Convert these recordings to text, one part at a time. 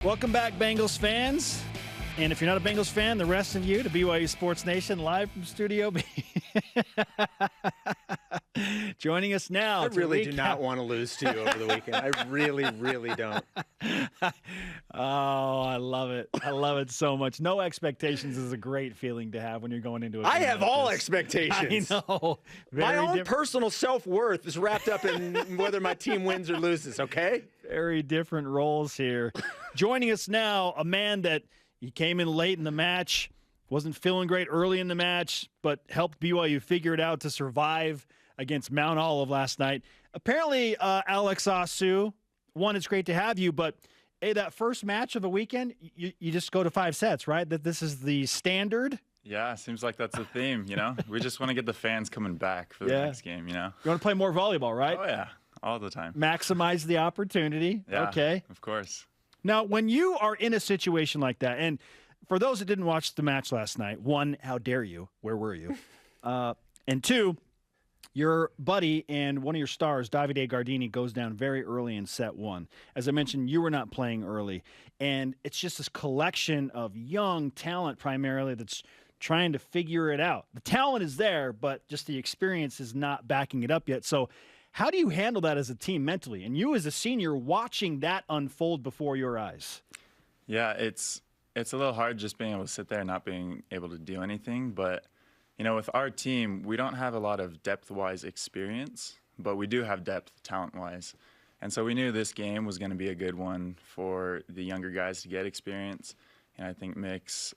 Welcome back, Bengals fans. And if you're not a Bengals fan, the rest of you to BYU Sports Nation, live from Studio B. Joining us now. I really do not want to lose to you over the weekend. I really, really don't. Oh, I love it. I love it so much. No expectations is a great feeling to have when you're going into a game. I have like all this. expectations. I know. My own personal self-worth is wrapped up in whether my team wins or loses, okay? Very different roles here. Joining us now, a man that he came in late in the match, wasn't feeling great early in the match, but helped BYU figure it out to survive against Mount Olive last night. Apparently, Alex Asu, one, it's great to have you, but hey, that first match of the weekend, you just go to 5 sets, right? That this is the standard? Yeah, seems like that's a theme, you know? We just want to get the fans coming back for the next game, you know? You want to play more volleyball, right? Oh, yeah, all the time. Maximize the opportunity. Yeah, okay. Of course. Now, when you are in a situation like that, and for those that didn't watch the match last night, one, how dare you? Where were you? And two, your buddy and one of your stars, Davide Gardini, goes down very early in set one. As I mentioned, you were not playing early. And it's just this collection of young talent primarily that's trying to figure it out. The talent is there, but just the experience is not backing it up yet. So how do you handle that as a team mentally? And you as a senior watching that unfold before your eyes. Yeah, it's a little hard just being able to sit there and not being able to do anything. But, you know, with our team, we don't have a lot of depth-wise experience, but we do have depth talent-wise. And so we knew this game was going to be a good one for the younger guys to get experience. And I think Mix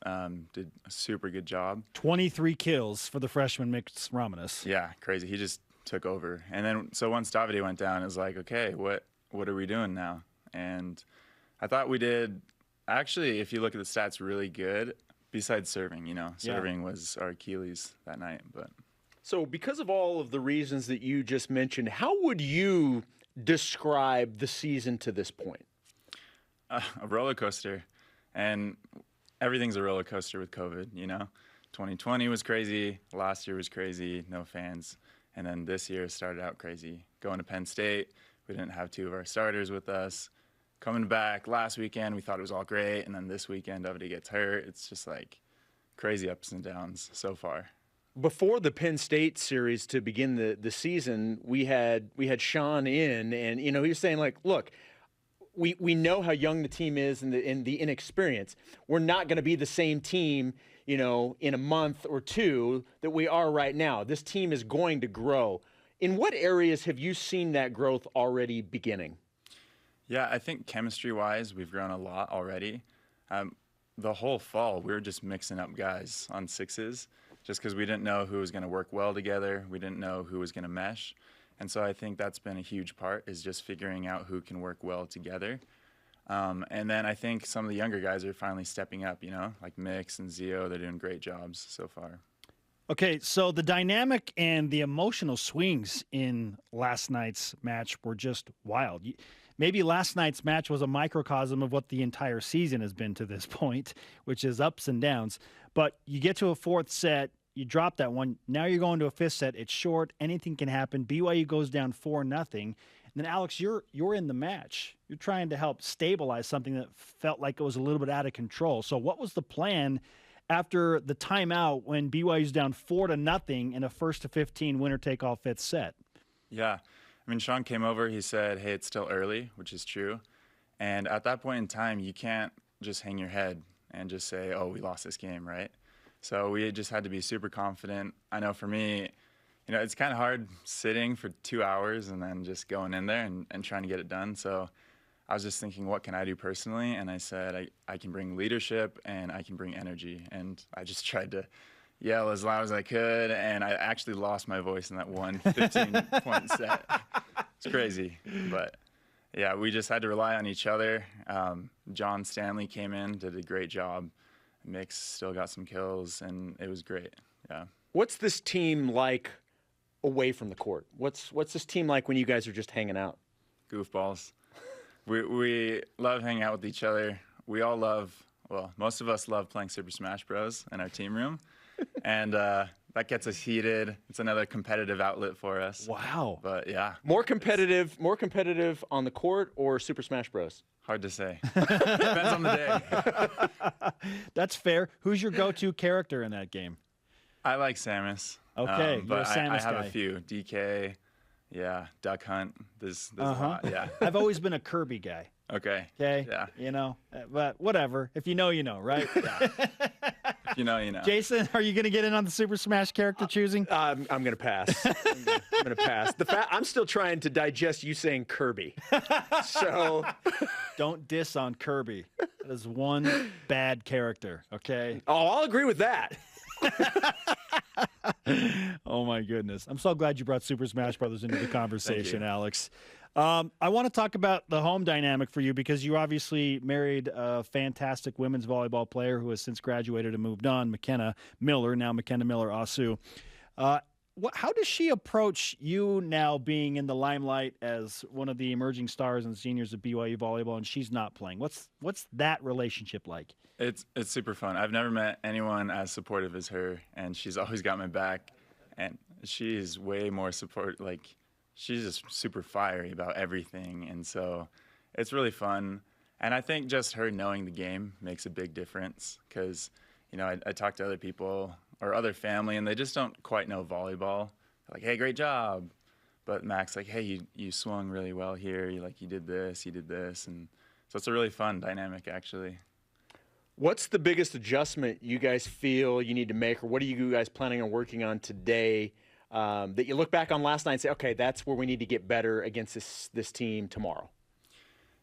did a super good job. 23 kills for the freshman Mix Romanus. Yeah, crazy. He just took over. And then so once Davide went down, it was like, okay, what are we doing now? And I thought we did, actually, if you look at the stats, really good, besides serving, you know. Serving was our Achilles that night. But So because of all of the reasons that you just mentioned, how would you describe the season to this point? A roller coaster. And everything's a roller coaster with COVID, you know. 2020 was crazy. Last year was crazy. No fans. And then this year started out crazy. Going to Penn State, we didn't have 2 of our starters with us. Coming back last weekend, we thought it was all great. And then this weekend, everybody gets hurt. It's just like crazy ups and downs so far. Before the Penn State series to begin the season, we had Sean in, and you know he was saying like, look, we know how young the team is and the inexperience. We're not going to be the same team, you know, in a month or two that we are right now. This team is going to grow. In what areas have you seen that growth already beginning? Yeah, I think chemistry-wise, we've grown a lot already. The whole fall, we were just mixing up guys on sixes just because we didn't know who was going to work well together. We didn't know who was going to mesh. And so I think that's been a huge part, is just figuring out who can work well together. And then I think some of the younger guys are finally stepping up, you know, like Mix and Zio. They're doing great jobs so far. Okay, so the dynamic and the emotional swings in last night's match were just wild. Maybe last night's match was a microcosm of what the entire season has been to this point, which is ups and downs. But you get to a 4th set, you drop that one. Now you're going to a 5th set. It's short. Anything can happen. BYU goes down 4-0. And then, Alex, you're in the match. You're trying to help stabilize something that felt like it was a little bit out of control. So what was the plan after the timeout when BYU's down 4-0 in a 1-15 winner-take-all 5th set? Yeah. I mean, Sean came over. He said, hey, it's still early, which is true. And at that point in time, you can't just hang your head and just say, oh, we lost this game, right? So we just had to be super confident. I know for me, you know, it's kind of hard sitting for 2 hours and then just going in there and trying to get it done. So I was just thinking, what can I do personally? And I said, I can bring leadership and I can bring energy. And I just tried to yell as loud as I could. And I actually lost my voice in that one 15-point set. It's crazy. But, yeah, we just had to rely on each other. John Stanley came in, did a great job. Mix still got some kills, and it was great. Yeah. What's this team like away from the court? What's this team like when you guys are just hanging out? Goofballs. We love hanging out with each other. We all love, well, most of us love playing Super Smash Bros. In our team room. And that gets us heated. It's another competitive outlet for us. Wow. But, yeah. More competitive on the court or Super Smash Bros? Hard to say. Depends on the day. That's fair. Who's your go-to character in that game? I like Samus. Okay, you're but a Samus I have guy. a few. DK, yeah, Duck Hunt. There's a lot, yeah. I've always been a Kirby guy. Okay. Okay. Yeah. You know, but whatever. If you know, you know, right? Yeah. If you know, you know. Jason, are you going to get in on the Super Smash character choosing? I'm going to pass. I'm going to pass. I'm still trying to digest you saying Kirby. So Don't diss on Kirby. That is one bad character. Okay. I'll agree with that. Oh my goodness. I'm so glad you brought Super Smash Brothers into the conversation, you. Alex. I want to talk about the home dynamic for you because you obviously married a fantastic women's volleyball player who has since graduated and moved on, McKenna Miller, now McKenna Miller Asu. How does she approach you now being in the limelight as one of the emerging stars and seniors of BYU volleyball and she's not playing? What's that relationship like? It's super fun. I've never met anyone as supportive as her, and she's always got my back. And she is way more she's just super fiery about everything, and so it's really fun. And I think just her knowing the game makes a big difference because, you know, I talk to other people or other family, and they just don't quite know volleyball. They're like, hey, great job. But Mac's like, hey, you swung really well here. You did this, and so it's a really fun dynamic, actually. What's the biggest adjustment you guys feel you need to make, or what are you guys planning on working on today that you look back on last night and say, okay, that's where we need to get better against this team tomorrow?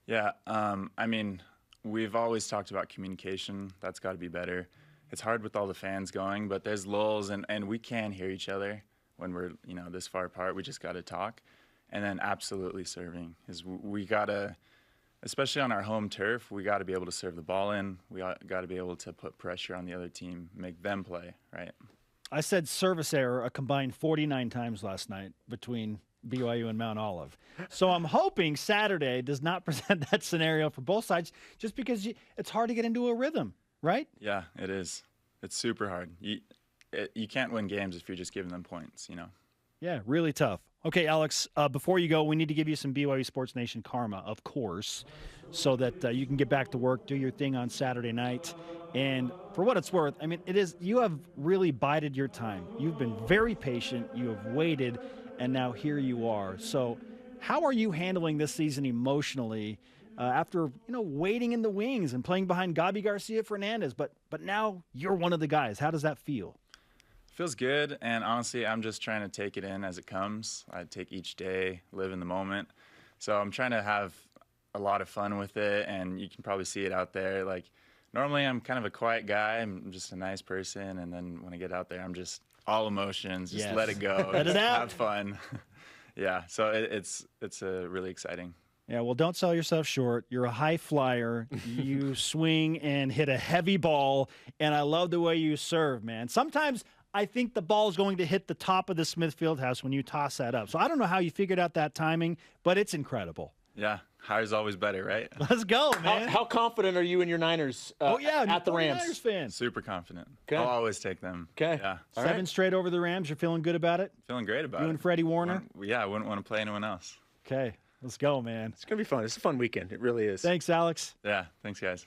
Yeah, I mean, we've always talked about communication. That's got to be better. It's hard with all the fans going, but there's lulls, and we can hear each other when we're, you know, this far apart. We just got to talk. And then absolutely serving is we got to, especially on our home turf, we got to be able to serve the ball in. We got to be able to put pressure on the other team, make them play, right? I said service error a combined 49 times last night between BYU and Mount Olive. So I'm hoping Saturday does not present that scenario for both sides just because it's hard to get into a rhythm, right? Yeah, it is. It's super hard. You can't win games if you're just giving them points, you know? Yeah, really tough. Okay, Alex, before you go, we need to give you some BYU Sports Nation karma, of course, so that you can get back to work, do your thing on Saturday night. And for what it's worth, I mean, you have really bided your time. You've been very patient. You have waited, and now here you are. So how are you handling this season emotionally after, you know, waiting in the wings and playing behind Gabi Garcia Fernandez? But now you're one of the guys. How does that feel? Feels good, and honestly, I'm just trying to take it in as it comes. I take each day, live in the moment. So I'm trying to have a lot of fun with it, and you can probably see it out there. Like, normally I'm kind of a quiet guy. I'm just a nice person, and then when I get out there, I'm just all emotions. Just let it go. Let it out. Have fun. Yeah, so it's really exciting. Yeah, well, don't sell yourself short. You're a high flyer. You swing and hit a heavy ball, and I love the way you serve, man. Sometimes I think the ball is going to hit the top of the Smith Fieldhouse when you toss that up. So I don't know how you figured out that timing, but it's incredible. Yeah, higher's always better, right? Let's go, man. How confident are you in your Niners at the Rams? Niners fan. Super confident. Okay. I'll always take them. Okay. Yeah. All Seven right. straight over the Rams. You're feeling good about it? Feeling great about it. You and Freddie Warner? Yeah, I wouldn't want to play anyone else. Okay, let's go, man. It's going to be fun. It's a fun weekend. It really is. Thanks, Alex. Yeah, thanks, guys.